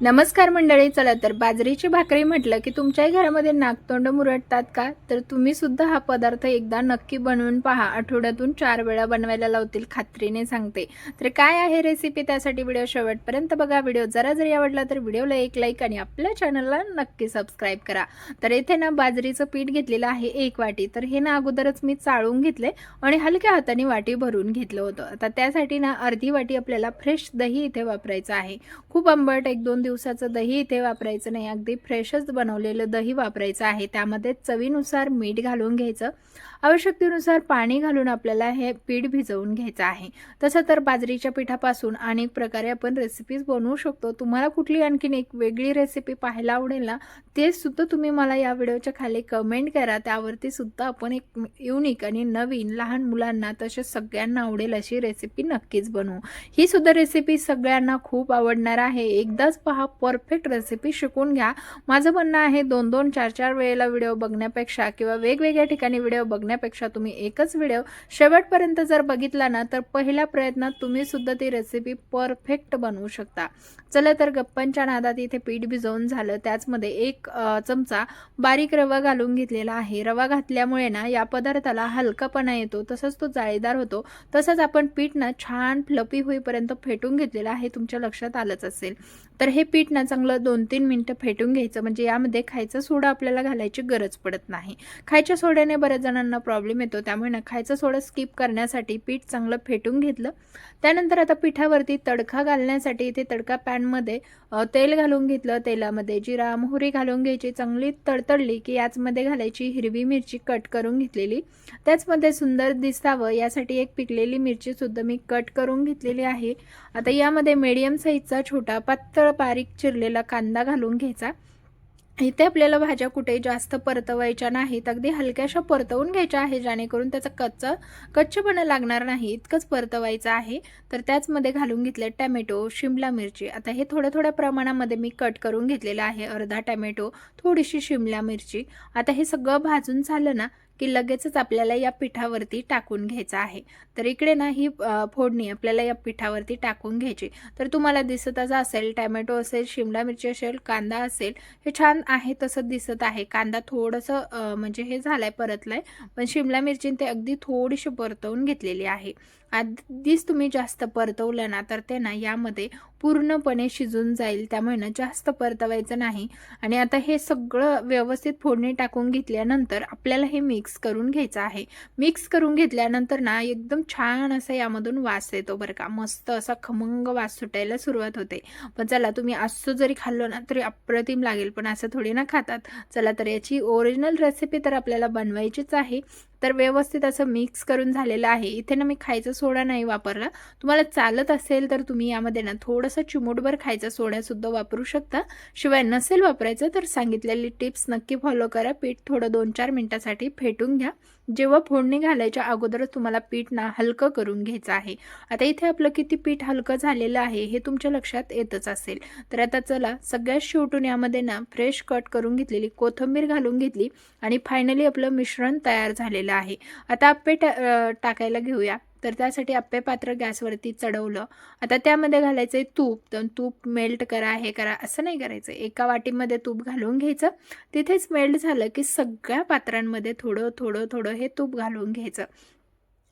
नमस्कार मंडळी. चला तर बाजरीची भाकरी म्हटलं की तुमच्याही घरामध्ये नाकतोंड मुरडतात का? तर तुम्ही सुद्धा हा पदार्थ एकदा नक्की बनवून पहा. आठवड्यातून 4 वेळा बनवायला लावतील, खात्रीने सांगते. तर काय आहे रेसिपी, त्यासाठी व्हिडिओ शेवटपर्यंत बघा. व्हिडिओ जरी आवडला तर व्हिडिओला एक लाईक आणि आपल्या चॅनलला नक्की सबस्क्राईब करा. तर इथे ना बाजरीचं पीठ घेतलेलं आहे 1 वाटी. तर हे ना अगोदरच मी चाळून घेतले आणि हलक्या हाताने वाटी भरून घेतलं होतं. आता त्यासाठी ना अर्धी वाटी आपल्याला फ्रेश दही इथे वापरायचं आहे. खूप आंबट 1-2 दिवसाचं दही इथे वापरायचं नाही, अगदी फ्रेशच बनवलेलं दही वापरायचं आहे. त्यामध्ये चवीनुसार मीठ घालून घ्यायचं. आवश्यकतेनुसार पाणी घालून आपल्याला हे पीठ भिजवून घ्यायचं आहे. तसं तर बाजरीच्या पिठापासून अनेक प्रकारे आपण रेसिपीज बनवू शकतो. तुम्हाला कुठली आणखीन एक वेगळी रेसिपी पाहायला आवडेल ना, ते सुद्धा तुम्ही मला या व्हिडिओच्या खाली कमेंट करा. त्यावरती सुद्धा आपण एक युनिक आणि नवीन लहान मुलांना तसेच सगळ्यांना आवडेल अशी रेसिपी नक्कीच बनवू. ही सुद्धा रेसिपी सगळ्यांना खूप आवडणार आहे. एकदाच पहा, परफेक्ट रेसिपी शिकून घ्या. माझं म्हणणं आहे 2-2, 4-4 वेळेला व्हिडिओ बघण्यापेक्षा किंवा वेगवेगळ्या ठिकाणी व्हिडिओ बघण्यापेक्षा तुम्ही एकच व्हिडिओ शेवटपर्यंत जर बघितला ना, तर पहिल्या प्रयत्नात तुम्ही सुद्धा ती रेसिपी परफेक्ट बनवू शकता. चला तर गप्पांच्या नादात इथे पीठ भिजवून झालं. त्याचमध्ये 1 चमचा बारीक रवा घालून घेतलेला आहे. रवा घातल्यामुळे ना या पदार्थाला हलकापणा येतो, तसंच तो जाळीदार होतो. तसंच आपण पीठ ना छान फ्लफी होईपर्यंत फेटून घेतलेलं आहे, तुमच्या लक्षात आलंच असेल. तर हे पीठ ना चांगलं 2-3 मिनिटं फेटून घ्यायचं, म्हणजे यामध्ये खायचा सोडा आपल्याला घालायची गरज पडत नाही. खायच्या सोड्याने बऱ्याच जणांना प्रॉब्लेम येतो, त्यामुळे ना खायचा सोडा स्किप करण्यासाठी पीठ चांगलं फेटून घेतलं. त्यानंतर आता पिठावरती तडका घालण्यासाठी इथे तडका पॅनमध्ये तेल घालून घेतलं. तेलामध्ये जिरा मोहरी घालून घ्यायची. चांगली तडतडली की याचमध्ये घालायची हिरवी मिरची कट करून घेतलेली. त्याचमध्ये सुंदर दिसावं यासाठी एक पिकलेली मिरची सुद्धा मी कट करून घेतलेली आहे. आता यामध्ये मीडियम साईजचा छोटा पातळ बारीक चिरलेला कांदा घालून घ्यायचा. इथे आपल्याला भाज्या कुठे जास्त परतवायच्या नाहीत, अगदी हलक्याशा परतवून घ्यायच्या आहे, जेणेकरून त्याचा कच्चेपणा लागणार नाही इतकंच परतवायचं आहे. तर त्याचमध्ये घालून घेतले टॅमॅटो, शिमला मिरची. आता हे थोड्या प्रमाणामध्ये मी कट करून घेतलेलं आहे. अर्धा टॅमॅटो, थोडीशी शिमला मिरची. आता हे सगळं भाजून झालं ना की लगेचच आपल्याला या पिठावरती टाकून घ्यायचं आहे. तर इकडे ना ही फोडणी आपल्याला या पिठावरती टाकून घ्यायची. तर तुम्हाला दिसतच असेल, टॅमॅटो असेल, शिमला मिरची असेल, कांदा असेल, हे छान आहे तसं दिसत आहे. कांदा थोडंसं म्हणजे हे झालंय, परतलंय, पण शिमला मिरची ते अगदी थोडीशी परतवून घेतलेली आहे. आधीच तुम्ही जास्त परतवलं ना तर ते ना यामध्ये पूर्णपणे शिजून जाईल, त्यामुळे ना जास्त परतवायचं नाही. आणि आता हे सगळं व्यवस्थित फोडणी टाकून घेतल्यानंतर आपल्याला हे मिक्स करून घ्यायचं आहे. मिक्स करून घेतल्यानंतर ना एकदम छान असा यामधून वास येतो बरं का, मस्त असा खमंग वास सुटायला सुरुवात होते. पण चला, तुम्ही असं जरी खाल्लं ना तरी अप्रतिम लागेल, पण असं थोडी ना खातात. चला तर याची ओरिजिनल रेसिपी तर आपल्याला बनवायचीच आहे. तर व्यवस्थित असं मिक्स करून झालेलं आहे. इथे ना मी खायचा सोडा नाही वापरला. तुम्हाला चालत असेल तर तुम्ही यामध्ये ना थोडंसं चिमूटभर खायचा सोडासुद्धा वापरू शकता. शिवाय नसेल वापरायचं तर सांगितलेली टिप्स नक्की फॉलो करा. पीठ थोडं 2-4 मिनिटासाठी फेटून घ्या. जेव्हा फोडणी घालायच्या अगोदरच तुम्हाला पीठ ना हलकं करून घ्यायचं आहे. आता इथे आपलं किती पीठ हलकं झालेलं आहे हे तुमच्या लक्षात येतच असेल. तर आता चला, सगळ्यात शेवटून यामध्ये ना फ्रेश कट करून घेतलेली कोथिंबीर घालून घेतली आणि फायनली आपलं मिश्रण तयार झालेलं आहे. आता आप्पे टाकायला घेऊया. तर त्यासाठी आप्पे पात्र गॅसवरती चढवलं. आता त्यामध्ये घालायचं आहे तूप. तर तूप मेल्ट करा, हे करा असं नाही करायचं. एका वाटीमध्ये तूप घालून घ्यायचं. तिथेच मेल्ट झालं की सगळ्या पात्रांमध्ये थोडं थोडं थोडं हे तूप घालून घ्यायचं.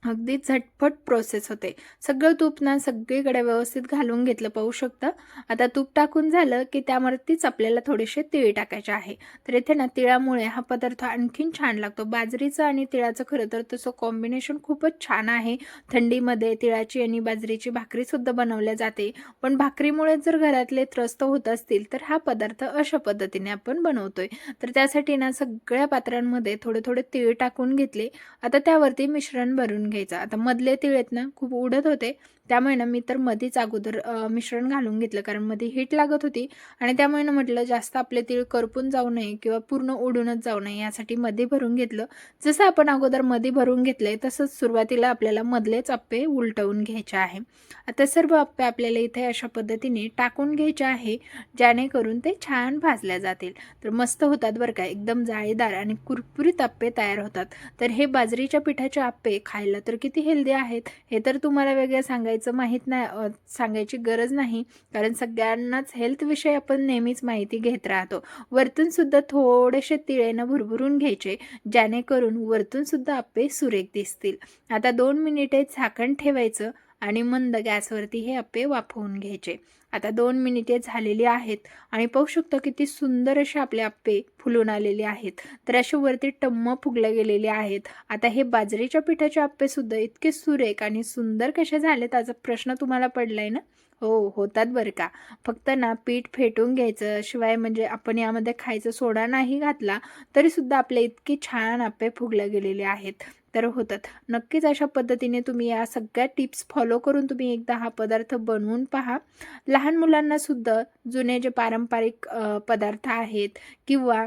अगदी झटपट प्रोसेस होते. सगळं तूप ना सगळीकडे व्यवस्थित घालून घेतलं, पाहू शकता. आता तूप टाकून झालं की त्यावरतीच आपल्याला थोडेसे तीळ टाकायचे आहे. तर इथे ना तिळामुळे हा पदार्थ आणखीन छान लागतो. बाजरीचं आणि तिळाचं खरं तर तसं कॉम्बिनेशन खूपच छान आहे. थंडीमध्ये तिळाची आणि बाजरीची भाकरीसुद्धा बनवल्या जाते. पण भाकरीमुळे जर घरातले त्रस्त होत असतील तर हा पदार्थ अशा पद्धतीने आपण बनवतोय. तर त्यासाठी ना सगळ्या पात्रांमध्ये थोडे थोडे तीळ टाकून घेतले. आता त्यावरती मिश्रण भरून घ्यायचं. आता मधले तीळ आहेत ना खूप उडत होते, त्यामुळे ना मी तर मधीच अगोदर मिश्रण घालून घेतलं, कारण मध्ये हीट लागत होती आणि त्यामुळे ना म्हटलं जास्त आपले तीळ करपून जाऊ नये किंवा पूर्ण उडूनच जाऊ नये, यासाठी मध्ये भरून घेतलं. जसं आपण अगोदर मध्ये भरून घेतलंय तसंच सुरुवातीला आपल्याला मधलेच आप्पे उलटवून घ्यायचे आहे. आता सर्व आप्पे आपल्याला इथे अशा पद्धतीने टाकून घ्यायचे आहे, जेणेकरून ते छान भाजल्या जातील. तर मस्त होतात बरं का, एकदम जाळीदार आणि कुरकुरीत आप्पे तयार होतात. तर हे बाजरीच्या पिठाचे आप्पे खायला तर किती हेल्दी आहेत हे तर तुम्हाला वेगळं सांगायचं सांगायची गरज नाही, कारण सगळ्यांनाच हेल्थविषयी आपण नेहमीच माहिती घेत राहतो. वरतूनसुद्धा थोडेसे तिळेनं भुरभुरून घ्यायचे, जेणेकरून वरतूनसुद्धा आप्पे सुरेख दिसतील. आता 2 मिनिटे झाकण ठेवायचं आणि मंद गॅसवरती हे आप्पे वाफवून घ्यायचे. आता 2 मिनिटे झालेली आहेत आणि पाहू शकतो किती सुंदर असे आपले आप्पे फुलून आलेले आहेत. तर असे वरती टम्म फुगले गेलेले आहेत. आता हे बाजरीच्या पिठाचे आप्पे सुद्धा इतके सुरेख आणि सुंदर कसे झाले त्याचा प्रश्न तुम्हाला पडलाय ना? हो, होतात बरं का. फक्त ना पीठ फेटून घ्यायचं, शिवाय म्हणजे आपण यामध्ये खायचा सोडा नाही घातला तरीसुद्धा आपले इतके छान आप्पे फुगले गेलेले आहेत. तर होतात. नक्कीच अशा पद्धतीने तुम्ही या सगळ्या टिप्स फॉलो करून तुम्ही एकदा हा पदार्थ बनवून पहा. लहान मुलांनासुद्धा जुने जे पारंपरिक पदार्थ आहेत किंवा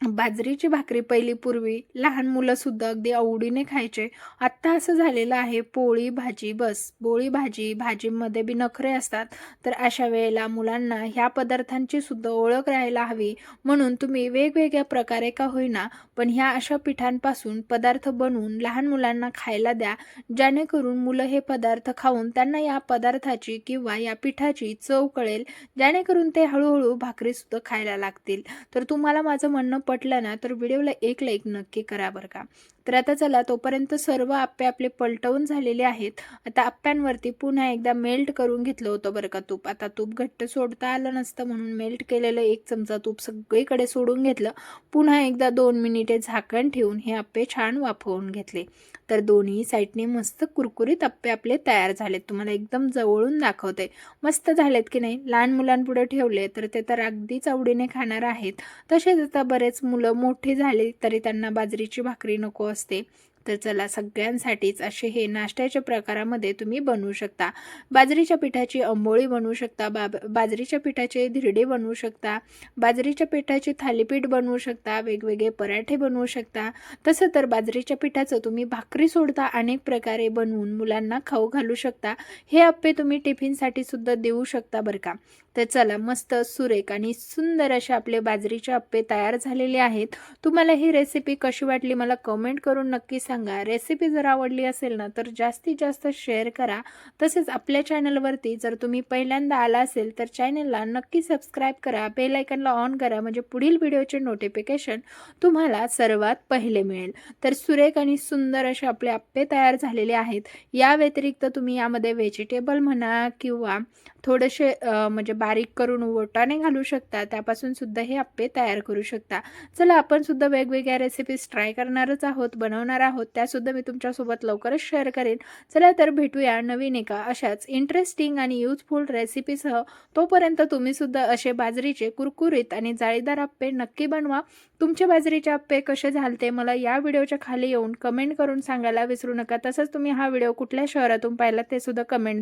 बाजरीची भाकरी पहिली पूर्वी लहान मुलंसुद्धा अगदी आवडीने खायचे. आत्ता असं झालेलं आहे पोळी भाजी बस, पोळी भाजी, भाजीमध्ये बी नखरे असतात. तर अशा वेळेला मुलांना ह्या पदार्थांची सुद्धा ओळख राहायला हवी, म्हणून तुम्ही वेगवेगळ्या प्रकारे का होईना पण ह्या अशा पिठांपासून पदार्थ बनवून लहान मुलांना खायला द्या, जेणेकरून मुलं हे पदार्थ खाऊन त्यांना या पदार्थाची किंवा या पिठाची चव कळेल, जेणेकरून ते हळूहळू भाकरीसुद्धा खायला लागतील. तर तुम्हाला माझं म्हणणं पटलं ना तर व्हिडिओला एक लाईक नक्की करा बरं का. तर आता चला तोपर्यंत सर्व आप्पे आपले पलटवून झालेले आहेत. आता आप्प्यांवरती पुन्हा एकदा मेल्ट करून घेतलं होतं बरं का तूप. आता तूप घट्ट सोडता आलं नसतं म्हणून मेल्ट केलेलं 1 चमचा तूप सगळीकडे सोडून घेतलं. पुन्हा एकदा 2 मिनिटे झाकण ठेवून हे आप्पे छान वाफवून घेतले. तर दोन्ही साईडने मस्त कुरकुरीत आप्पे आपले तयार झालेत. तुम्हाला एकदम जवळून दाखवते. मस्त झालेत की नाही? लहान मुलांपुढे ठेवले तर ते तर अगदीच आवडीने खाणार आहेत. तसेच आता बरेच मुलं मोठी झाली तरी त्यांना बाजरीची भाकरी नको असते. तर चला सगळ्यांसाठीच असे हे नाश्त्याच्या प्रकारामध्ये तुम्ही बनवू शकता. बाजरीच्या पिठाची आंबोळी बनवू शकता, बाजरीच्या पिठाचे धिरडे बनवू शकता, बाजरीच्या पिठाचे थालीपीठ बनवू शकता, वेगवेगळे पराठे बनवू शकता. तसं तर बाजरीच्या पिठाचं तुम्ही भाकरी सोडता अनेक प्रकारे बनवून मुलांना खाऊ घालू शकता. हे आप्पे तुम्ही टिफिनसाठी सुद्धा देऊ शकता बरं का. तर चला मस्त सुरेख आणि सुंदर असे आपले बाजरीचे आप्पे तयार झालेले आहेत. तुम्हाला ही रेसिपी कशी वाटली मला कमेंट करून नक्की सांगा. रेसिपी जर आवडली असेल ना तर जास्तीत जास्त शेअर करा. तसेच आपल्या चॅनलवरती जर तुम्ही पहिल्यांदा आला असेल तर चॅनलला नक्की सबस्क्राईब करा, बेल आयकॉनला ऑन करा, म्हणजे पुढील व्हिडिओचे नोटिफिकेशन तुम्हाला सर्वात पहिले मिळेल. तर सुरेख आणि सुंदर असे आपले आप्पे तयार झालेले आहेत. या व्यतिरिक्त तुम्ही यामध्ये व्हेजिटेबल म्हणा किंवा थोडेसे म्हणजे बारीक करून वाटाणे घालू शकता, त्यापासून सुद्धा हे आप्पे तयार करू शकता. चला आपण सुद्धा वेगवेगळ्या रेसिपीज ट्राय करणारच आहोत, बनवणार आहोत, त्यासुद्धा मी तुमच्यासोबत लवकरच शेअर करेन. चला तर भेटूया नवीन एका अशाच इंटरेस्टिंग आणि यूजफुल रेसिपीसह. तोपर्यंत तुम्ही सुद्धा असे बाजरीचे कुरकुरीत आणि जाळीदार आप्पे नक्की बनवा. तुमचे बाजरीचे आप्पे कसे झालते मला या व्हिडिओच्या खाली येऊन कमेंट करून सांगायला विसरू नका. तसंच तुम्ही हा व्हिडिओ कुठल्या शहरातून पाहिला ते सुद्धा कमेंट